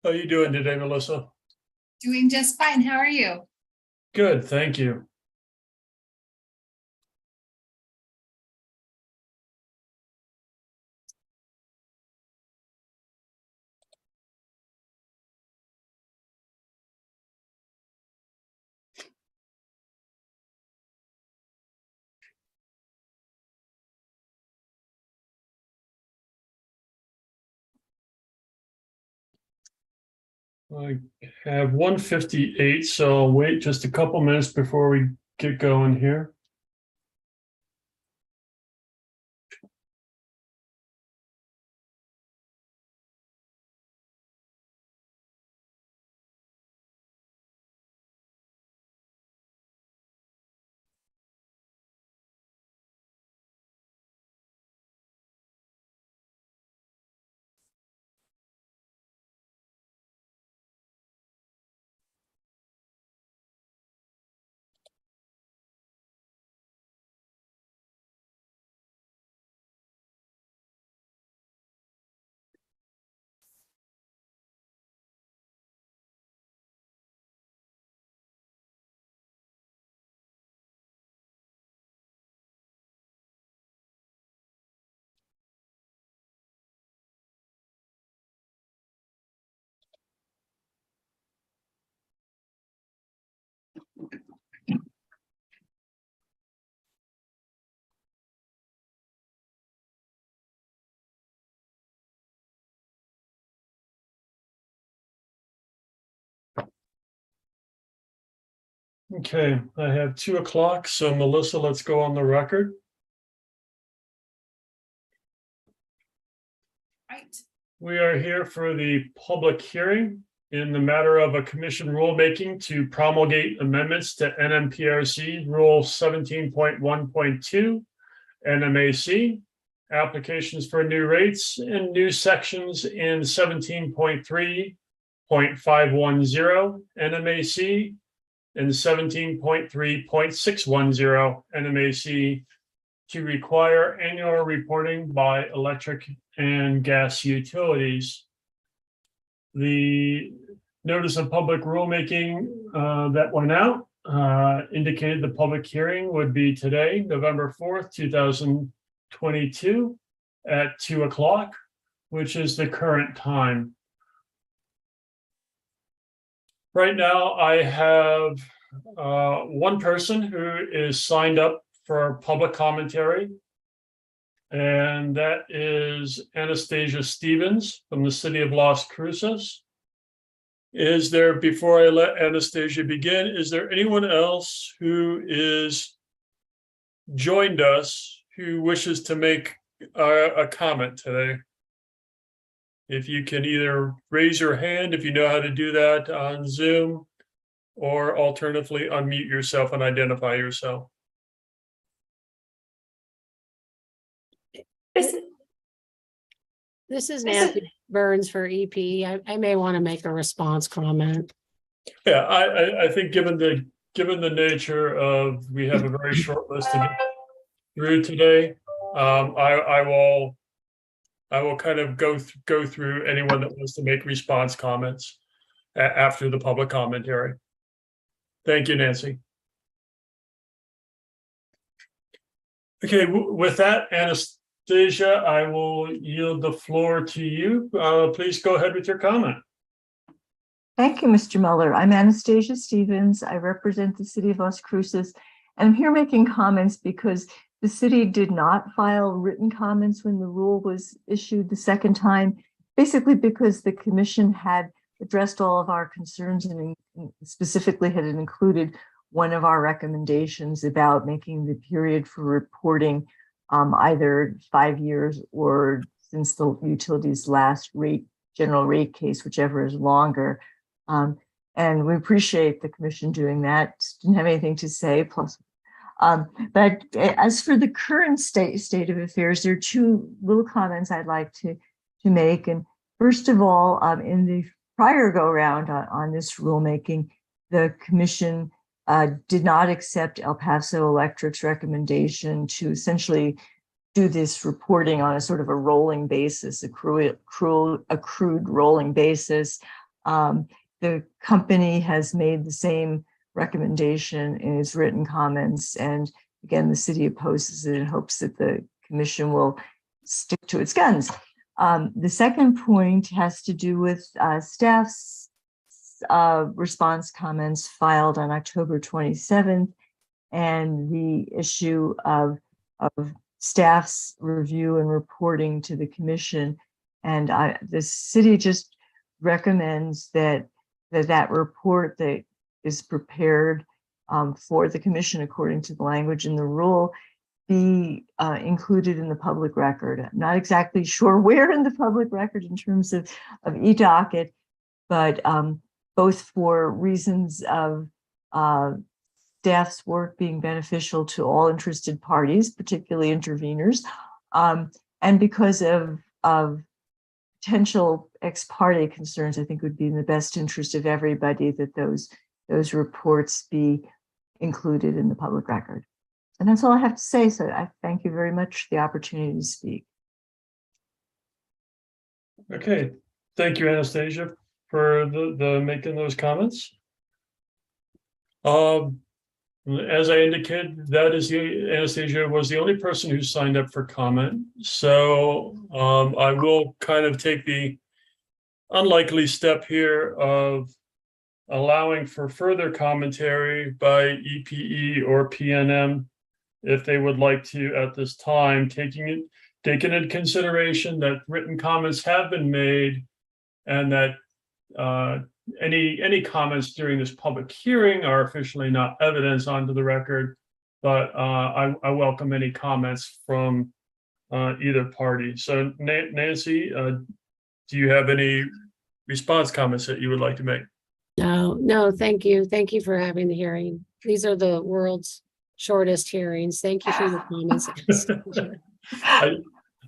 How are you doing today, Melissa? Doing just fine. How are you? Good, thank you. I have 1:58, so I'll wait just a couple minutes before we get going here. Okay, I have 2 o'clock, so Melissa, let's go on the record. Right. We are here for the public hearing in the matter of a commission rulemaking to promulgate amendments to NMPRC Rule 17.1.2 NMAC, applications for new rates and new sections in 17.3.510 NMAC and 17.3.610 NMAC to require annual reporting by electric and gas utilities. The notice of public rulemaking that went out indicated the public hearing would be today, November 4th, 2022 at 2 o'clock, which is the current time. Right now, I have one person who is signed up for public commentary, and that is Anastasia Stevens from the city of Las Cruces. Is there, before I let Anastasia begin, is there anyone else who is joined us who wishes to make a comment today? If you can either raise your hand if you know how to do that on Zoom, or alternatively unmute yourself and identify yourself. This is Nancy Burns for EP. I may want to make a response comment. Yeah, I think given the nature of, we have a very short list to get through today, I will kind of go through anyone that wants to make response comments after the public commentary. Thank you, Nancy. Okay, with that, Anastasia, I will yield the floor to you. Please go ahead with your comment. Thank you, Mr. Muller. I'm Anastasia Stevens. I represent the city of Las Cruces, and I'm here making comments because the city did not file written comments when the rule was issued the second time, basically because the commission had addressed all of our concerns and specifically had included one of our recommendations about making the period for reporting either 5 years or since the utility's last general rate case, whichever is longer. And we appreciate the commission doing that. Didn't have anything to say. Plus, but as for the current state of affairs, there are 2 little comments I'd like to make. And first of all, in the prior go round on this rulemaking, the commission did not accept El Paso Electric's recommendation to essentially do this reporting on a sort of a rolling basis, accrued rolling basis. The company has made the same recommendation in its written comments. And again, the city opposes it and hopes that the commission will stick to its guns. The second point has to do with staff's response comments filed on October 27th and the issue of staff's review and reporting to the commission. And the city just recommends that report that is prepared for the commission according to the language in the rule be included in the public record. I'm not exactly sure where in the public record in terms of e-docket, but both for reasons of staff's work being beneficial to all interested parties, particularly interveners, and because of potential ex parte concerns, I think would be in the best interest of everybody that those reports be included in the public record. And that's all I have to say. So I thank you very much for the opportunity to speak. Okay, thank you, Anastasia, for the making those comments. As I indicated, Anastasia was the only person who signed up for comment. So I will kind of take the unlikely step here of allowing for further commentary by EPE or PNM if they would like to at this time, taking into consideration that written comments have been made and that any comments during this public hearing are officially not evidence onto the record, but I welcome any comments from either party. So Nancy, do you have any response comments that you would like to make? No, thank you. Thank you for having the hearing. These are the world's shortest hearings. Thank you for your comments.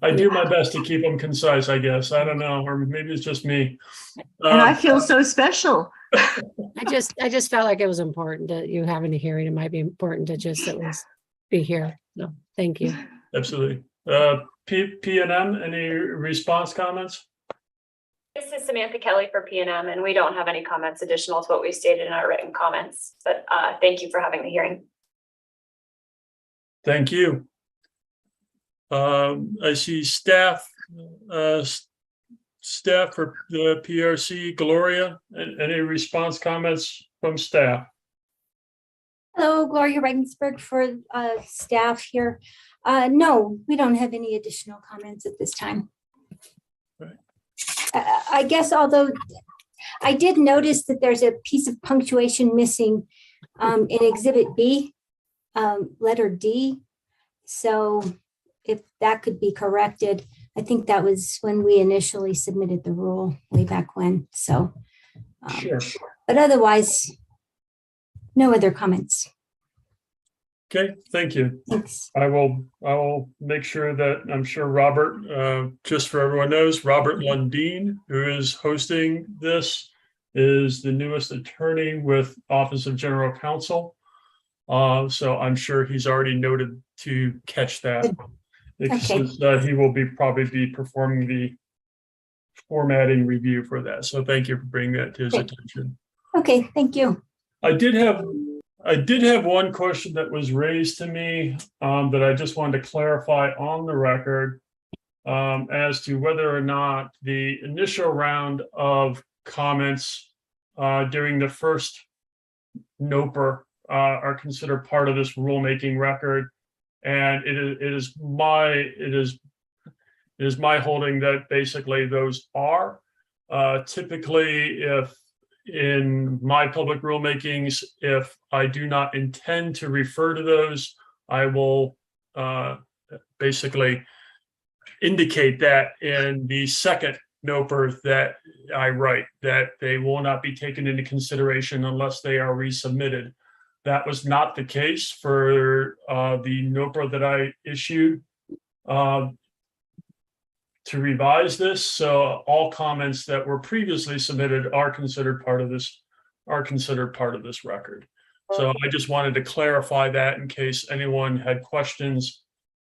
I do my best to keep them concise, I guess. I don't know, or maybe it's just me. And I feel so special. I just felt like it was important that you having a hearing. It might be important to just at least be here. No, thank you. Absolutely. PNM, any response comments? This is Samantha Kelly for PNM, and we don't have any comments additional to what we stated in our written comments, but thank you for having the hearing. Thank you. I see staff for the PRC, Gloria, any response comments from staff? Hello, Gloria Regensburg for staff here. No, we don't have any additional comments at this time. Right. I guess, although I did notice that there's a piece of punctuation missing in Exhibit B, letter D. So if that could be corrected, I think that was when we initially submitted the rule way back when. So, Sure. But otherwise, no other comments. Okay, thank you. Thanks. I will make sure that I'm sure Robert, just for everyone knows, Robert Lundeen, who is hosting this, is the newest attorney with Office of General Counsel. So I'm sure he's already noted to catch that. Since he will probably be performing the formatting review for that. So thank you for bringing that to his attention. Okay, thank you. I did have one question that was raised to me that I just wanted to clarify on the record as to whether or not the initial round of comments during the first NOPR are considered part of this rulemaking record. And it is my holding that basically those are typically, if in my public rulemakings, if I do not intend to refer to those, I will basically indicate that in the second NOPR that I write, that they will not be taken into consideration unless they are resubmitted. That was not the case for the NOPR that I issued to revise this. So all comments that were previously submitted are considered part of this record. So I just wanted to clarify that in case anyone had questions,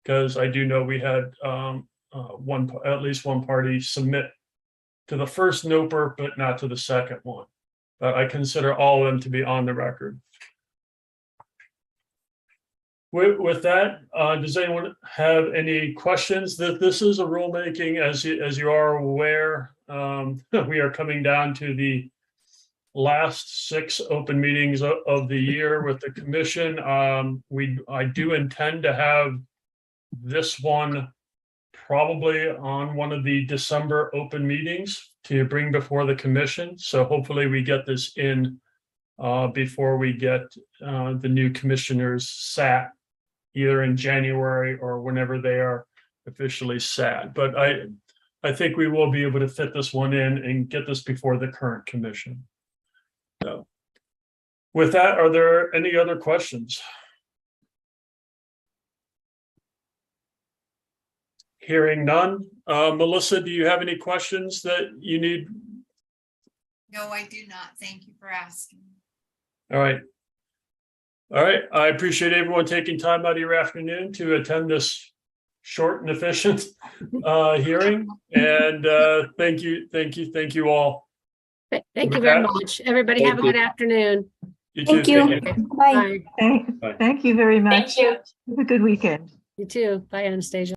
because I do know we had at least one party submit to the first NOPR, but not to the second one. But I consider all of them to be on the record. With that, does anyone have any questions? That this is a rulemaking, as you are aware, we are coming down to the last 6 open meetings of the year with the commission. I do intend to have this one probably on one of the December open meetings to bring before the commission. So hopefully we get this in before we get the new commissioners sat, either in January or whenever they are officially sat. But I think we will be able to fit this one in and get this before the current commission. So with that, are there any other questions? Hearing none. Melissa, do you have any questions that you need? No, I do not. Thank you for asking. All right. All right. I appreciate everyone taking time out of your afternoon to attend this short and efficient hearing. And thank you all. Thank you With very that- much. Everybody have a good afternoon. You too. Thank you. Thank you. Bye. Bye. Thank you very much. Thank you. Have a good weekend. You too. Bye, Anastasia.